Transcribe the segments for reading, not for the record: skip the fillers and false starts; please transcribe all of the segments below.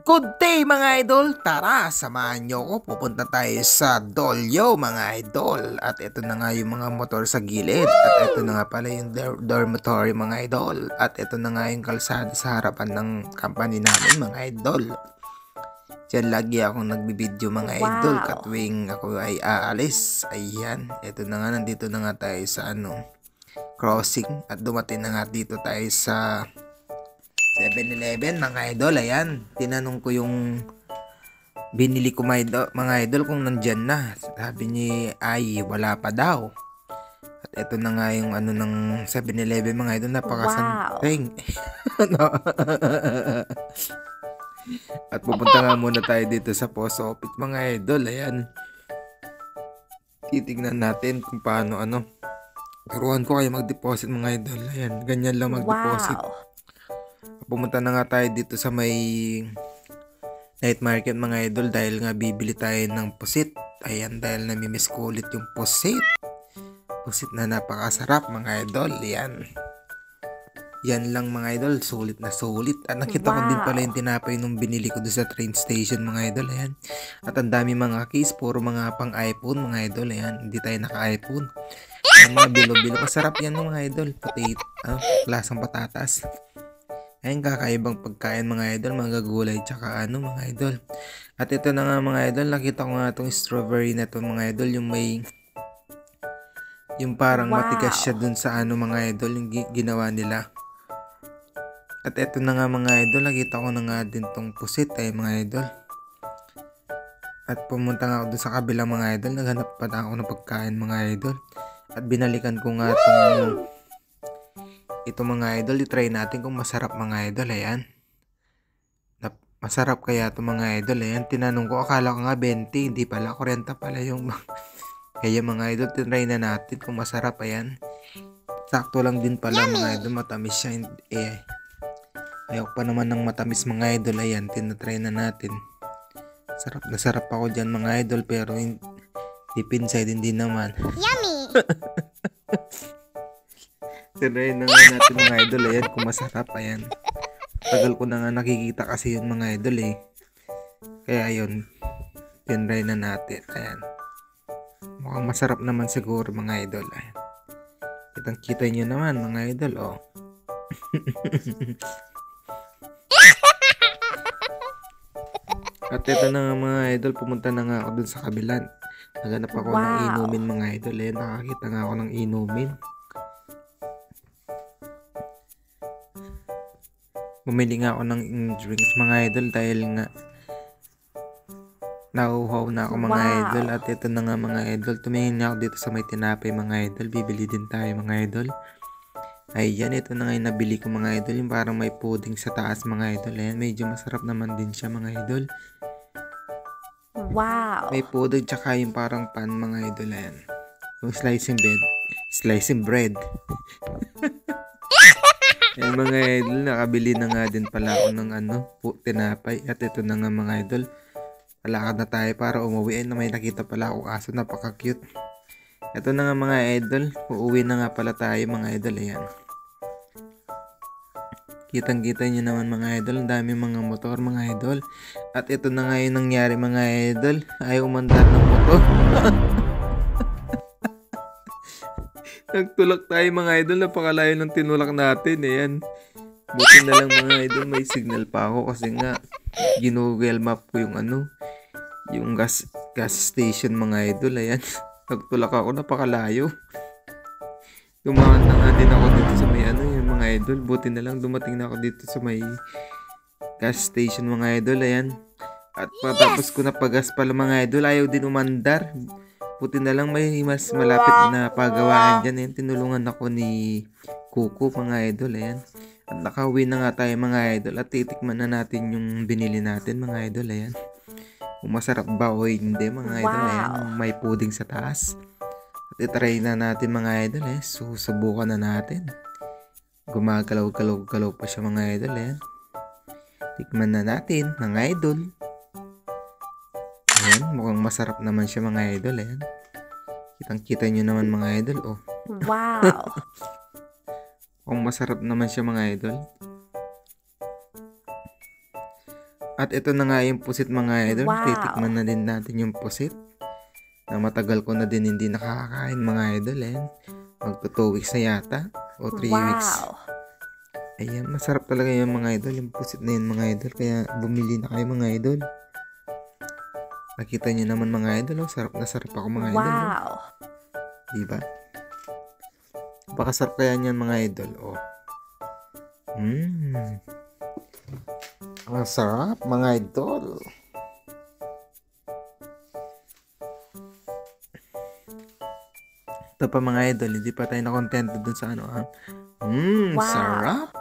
Good day mga idol! Tara, samahan nyo ko. Pupunta tayo sa Dolyo mga idol. At ito na nga yung mga motor sa gilid. At ito na nga pala yung dormitory mga idol. At ito na nga yung kalsada sa harapan ng company namin mga idol. Diyan lagi akong nagbibideo mga idol katwing ako ay aalis. Ayan, ito na nga, nandito na nga tayo sa crossing. At dumating na nga dito tayo sa 7-Eleven mga idol. Ayan, tinanong ko yung binili ko mga idol kung nandyan na. Sabi niya ay wala pa daw. At ito na nga yung ng 7-Eleven mga idol, napakasanting. At pupunta nga muna tayo dito sa post office mga idol. Ayan, titignan natin kung paano turuan ko kayo mag-deposit mga idol. Ayan, ganyan lang mag-deposit. Pumunta na nga tayo dito sa may night market mga idol dahil nga bibili tayo ng pusit. Ayan, dahil namimiss ko ulit yung pusit. Pusit na napakasarap mga idol. Yan lang mga idol, sulit na sulit. At nakita ko din pala yung tinapay nung binili ko doon sa train station mga idol. Ayan. At ang dami mga case, puro mga pang iPhone mga idol. Ayan, hindi tayo naka-iPhone. Ang mga bilo-bilo, masarap yan mga idol. Potato, klasang patatas. Ayun, kakaibang pagkain mga idol, mga gulay tsaka mga idol. At ito na nga mga idol, nakita ko nga itong strawberry na to mga idol, yung parang matigas siya dun sa mga idol, yung ginawa nila. At ito na nga mga idol, nakita ko na nga din tong pusit mga idol. At pumunta nga ako dun sa kabilang mga idol, naghanap pa ako ng pagkain mga idol. At binalikan ko nga ito mga idol, i-try natin kung masarap mga idol. Ayan, masarap kaya ito mga idol. Ayan, tinanong ko, akala ko nga 20, hindi pala, 40 pala yung kaya mga idol, tinry na natin kung masarap. Ayan, sakto lang din pala mga idol, matamis siya. Ayok pa naman ng matamis mga idol. Ayan, tinatry na natin. Sarap na sarap ako dyan mga idol, pero deep inside hindi naman. Yummy! Tinry na nga natin mga idol. Ayan, kung masarap. Ayan, tagal ko na nga nakikita kasi yun mga idol kaya yun, tinry na natin. Ayan, mukhang masarap naman siguro mga idol. Ayan, kitang kita nyo naman mga idol. At ito na nga mga idol, pumunta na nga ako dun sa kabilan. Naganap ako ng inumin mga idol. Ayan, nakakita nga ako ng inumin. Bumili nga ako ng drinks mga idol dahil nga nauuhaw na ako mga idol. At ito na nga mga idol, tumingin nga ako dito sa may tinapay mga idol. Bibili din tayo mga idol. Ayan, ito na nga yung nabili ko mga idol, yung parang may pudding sa taas mga idol. Ayan, medyo masarap naman din siya mga idol. May pudding tsaka yung parang pan mga idol. Ayan, yung slicing bread. Ayan mga idol, nakabili na nga din pala ako ng tinapay. At ito na nga mga idol, palakad na tayo para umuwi. Ay, may nakita pala akong aso, napaka-cute. Ito na nga mga idol, uuwi na nga pala tayo mga idol. Ayan, kitang-kita nyo naman mga idol, ang dami mga motor mga idol. At ito na nga yung nangyari mga idol, ayaw umandar ng motor. Nagtulak tayo mga idol, napakalayo ng tinulak natin. Ayan, buti na lang mga idol, may signal pa ako kasi nga ginugel map ko yung gas station mga idol. Ayan, nagtulak ako, napakalayo. Dumaan na nga din ako dito sa may yung mga idol, buti na lang dumating na ako dito sa may gas station mga idol. Ayan, at patapos ko na pagas pala mga idol, ayaw din umandar. Buti na lang may mas malapit na pagawaan dyan. Ayan, tinulungan ako ni Kuko mga idol. Ayan, at nakauwi na nga tayo mga idol. At titikman na natin yung binili natin mga idol. Ayan, kung masarap ba o hindi mga idol. Ayan, may pudding sa taas. At itry na natin mga idol. Susubukan na natin. Gumagalaw-galaw pa siya mga idol. Ayan, tikman na natin mga idol. Ayan, mukhang masarap naman siya mga idol. Ayan, kitang-kita nyo naman mga idol. Mukhang masarap naman siya mga idol. At ito na nga yung pusit mga idol. Wow. Titikman na din natin yung pusit. Na matagal ko na din hindi nakakain mga idol. Ayan. Magto 2 weeks na yata. O 3 weeks. Wow. Ayan, masarap talaga yung mga idol. Yung pusit na yun mga idol. Kaya bumili na kayo mga idol. Nakita nyo naman mga idol. Oh. Sarap na sarap ako mga idol. Wow. Oh. Diba? Baka sarap kaya niyan mga idol. Oh. Ang sarap mga idol. Ito pa mga idol, hindi pa tayo na-contento dun sa ano. Wow. Sarap.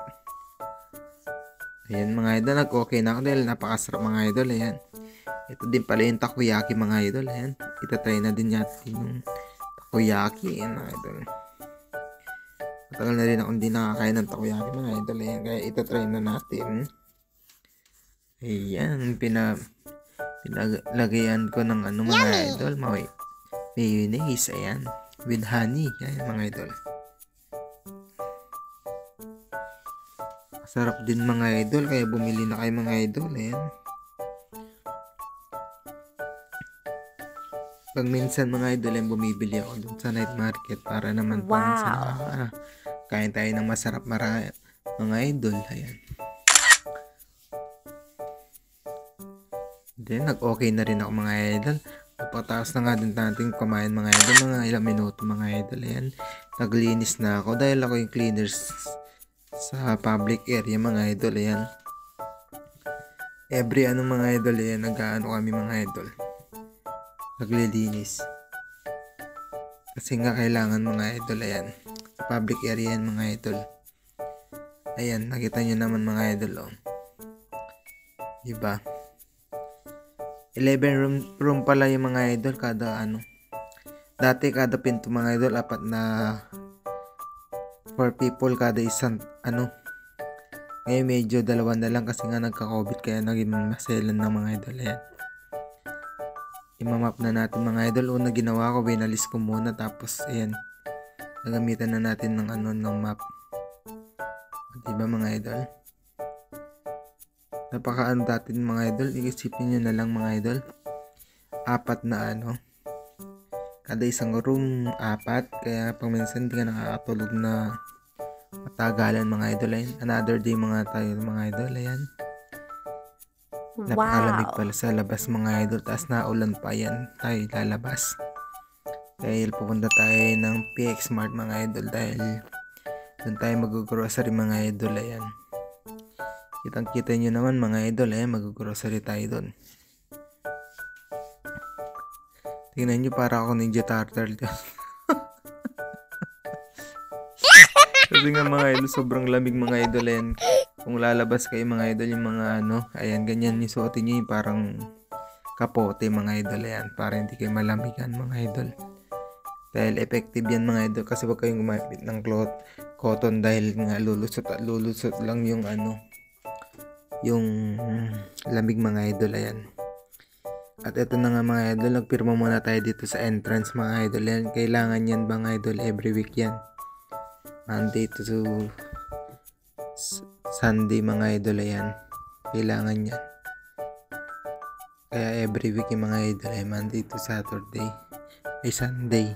Ayan mga idol, nag-okay na ako dahil napakasarap mga idol. Ayan. Ito din pala yung takoyaki mga idol. Ayan. Itatry na din natin yung takoyaki. Ayan mga idol. Matagal na rin ako hindi nakakain ng takoyaki mga idol. Ayan. Kaya itatry na natin. Ayan. Pinalagayan ko ng ano mga idol. Mayonnaise. Ayan. With honey. Ayan mga idol. Sarap din mga idol. Kaya bumili na kayo mga idol. Ayan. Pag minsan mga idol ay bumibili ako dun sa night market para naman kain tayo ng masarap mga idol. Ayan. Then nag-okay na rin ako mga idol. Pagkatapos na nga din natin kumain mga idol. Mga ilang minuto mga idol. Ayan. Naglinis na ako dahil ako yung cleaners sa public area mga idol. Ayan. Every mga idol. Ayan. Nag-ano kami mga idol. Naglilinis. Kasi nga kailangan mga idol. Ayan. Sa public area yan mga idol. Ayan. Nakita nyo naman mga idol. Oh. Diba? 11 room pala yung mga idol. Kada dati kada pinto mga idol. 4 na 4 people kada isang Ngayon medyo 2 na lang kasi nga nagka-COVID. Kaya naging maselan ng mga idol. Ayan. Imamap na natin mga idol. Una ginawa ko, binalis ko muna. Tapos, ayan. Nagamitan na natin ng ng map. Diba mga idol? Napaka dati mga idol. Isipin nyo na lang mga idol. 4 na kada isang room, 4. Kaya pag minsan hindi ka nakakatulog na matagalan mga idol. Ayan. Another day tayo mga idol. Ayan. Napakalamig pala sa labas mga idol. Taas na ulan pa yan. Tayo lalabas. Dahil pupunta tayo ng PX Mart mga idol. Dahil doon tayo mag-grocery mga idol. Ayan. Kitang-kita nyo naman mga idol. Ayan. Mag-grocery tayo doon. Tingnan nyo para ako Ninja Turtle. Kasi nga mga idol. Sobrang lamig mga idol. Ayan. Kung lalabas kayo mga idol, yung mga ayan, ganyan yung suotin nyo yung parang kapote mga idol. Ayan, para hindi kayo malamigan mga idol. Dahil effective yan mga idol, kasi wag kayong gumamit ng cotton dahil nga lulusot lang yung yung lamig mga idol. Ayan. At ito na nga mga idol, nagpirma muna tayo dito sa entrance mga idol. Ayan, kailangan yan mga idol, every week yan. Monday to Sunday mga idol. Ayan. Kailangan yan. Kaya every week yung mga idol ay Monday to Saturday ay Sunday.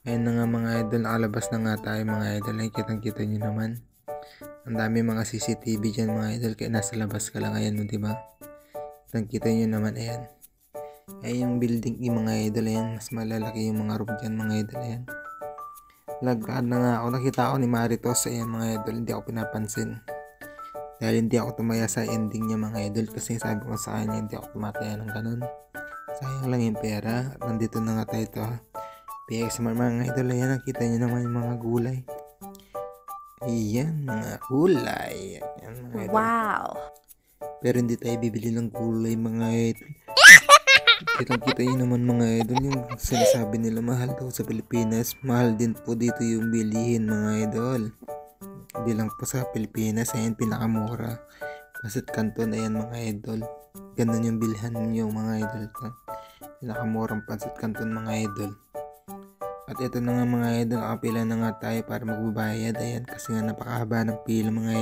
Ayun na nga mga idol. Nakalabas na nga tayo mga idol. Ay kitang-kita nyo naman. Ang dami mga CCTV dyan mga idol. Kaya nasa labas ka lang. Ayan o diba? Kitang-kita nyo naman. Ayan. Ayan yung building yung mga idol. Ayan. Mas malalaki yung mga room dyan mga idol. Ayan. Lagad na nga ako. Nakita ako ni Maritos. Ayan mga idol. Hindi ako pinapansin. Dahil hindi ako tumaya sa ending niya mga idol. Kasi sabi ko sa kanya hindi ako tumataya ng ganun. Sayang lang yung pera. At nandito na nga tayo ito. PX mga idol. Ayan. Nakita nyo naman yung mga gulay. Ayan. Mga gulay. Ayan mga idol. Wow. Pero hindi tayo bibili ng gulay mga idol. Kitang-kita yun naman mga idol, yung sinasabi nila mahal daw sa Pilipinas, mahal din po dito yung bilihin mga idol. Hindi lang po sa Pilipinas, ayan pinakamura. Pasit Canton, ayan mga idol. Ganun yung bilhan nyo mga idol. Pinakamurang Pasit Canton mga idol. At ito na nga mga idol, nakapila na nga tayo para magbabayad. Ayan kasi nga napakahaba ng pila mga idol.